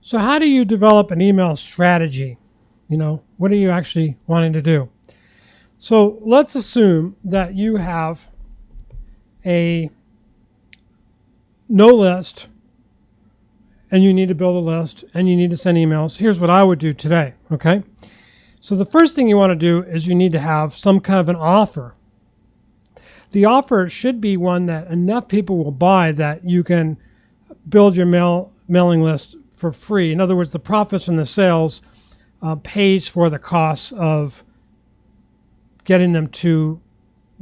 So how do you develop an email strategy? What are you actually wanting to do? So let's assume that you have a no list and you need to build a list and you need to send emails. Here's what I would do today, okay? So the first thing you want to do is you need to have some kind of an offer. The offer should be one that enough people will buy that you can build your mailing list for free. In other words, the profits from the sales pays for the costs of getting them to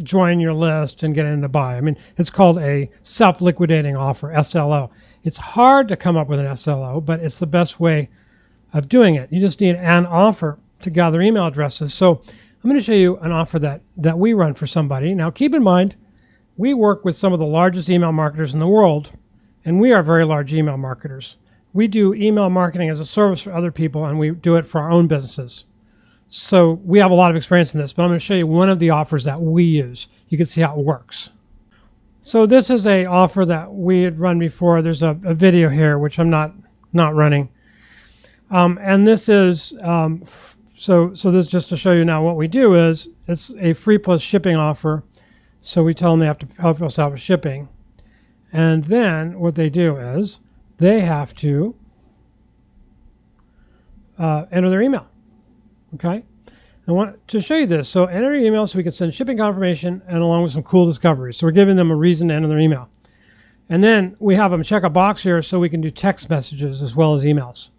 join your list and getting them to buy. I mean, it's called a self-liquidating offer, SLO. It's hard to come up with an SLO, but it's the best way of doing it. You just need an offer to gather email addresses. So I'm going to show you an offer that we run for somebody. Now, keep in mind, we work with some of the largest email marketers in the world, and we are very large email marketers. We do email marketing as a service for other people, and we do it for our own businesses. So we have a lot of experience in this, but I'm going to show you one of the offers that we use. You can see how it works. So this is an offer that we had run before. There's a video here, which I'm not running. And this is, so this is just to show you now what we do is, it's a free plus shipping offer. So we tell them they have to help us out with shipping. And then what they do is they have to enter their email. Okay, I want to show you this. So enter your email so we can send shipping confirmation and along with some cool discoveries. So we're giving them a reason to enter their email. And then we have them check a box here so we can do text messages as well as emails.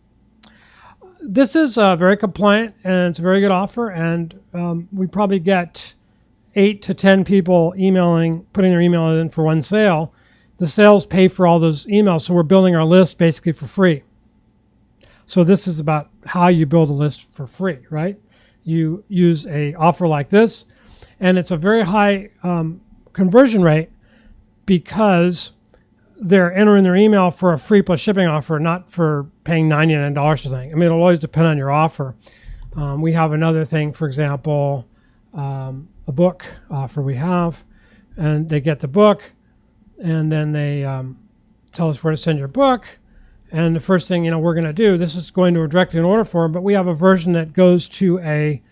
This is very compliant and it's a very good offer. And we probably get 8 to 10 people putting their email in for one sale. The sales pay for all those emails. So we're building our list basically for free. So this is about how you build a list for free, right? You use an offer like this, and it's a very high conversion rate because they're entering their email for a free plus shipping offer, not for paying $99 or something. I mean, it'll always depend on your offer. We have another thing, for example, a book offer we have, and they get the book, and then they tell us where to send your book. And the first thing we're going to do, this is going to directly an order form, but we have a version that goes to an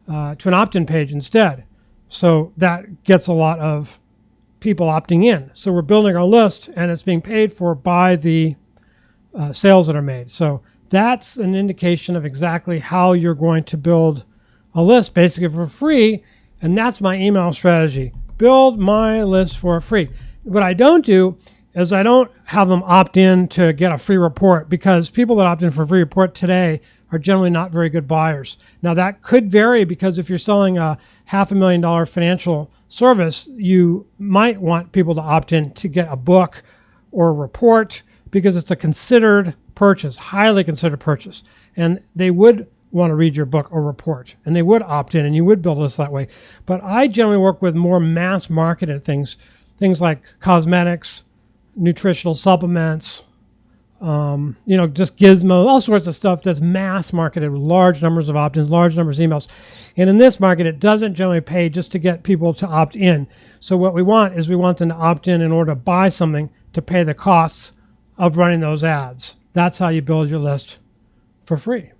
opt-in page instead. So that gets a lot of people opting in. So we're building our list, and it's being paid for by the sales that are made. So that's an indication of exactly how you're going to build a list, basically for free. And that's my email strategy: build my list for free. What I don't do is I don't have them opt in to get a free report, because people that opt in for a free report today are generally not very good buyers. Now that could vary, because if you're selling a $500,000 financial service, you might want people to opt in to get a book or a report, because it's a considered purchase, highly considered purchase. And they would want to read your book or report, and they would opt in, and you would build a list that way. But I generally work with more mass marketed things like cosmetics, nutritional supplements, just gizmos, all sorts of stuff that's mass marketed with large numbers of opt-ins, large numbers of emails. And in this market, it doesn't generally pay just to get people to opt in. So what we want is we want them to opt in order to buy something to pay the costs of running those ads. That's how you build your list for free.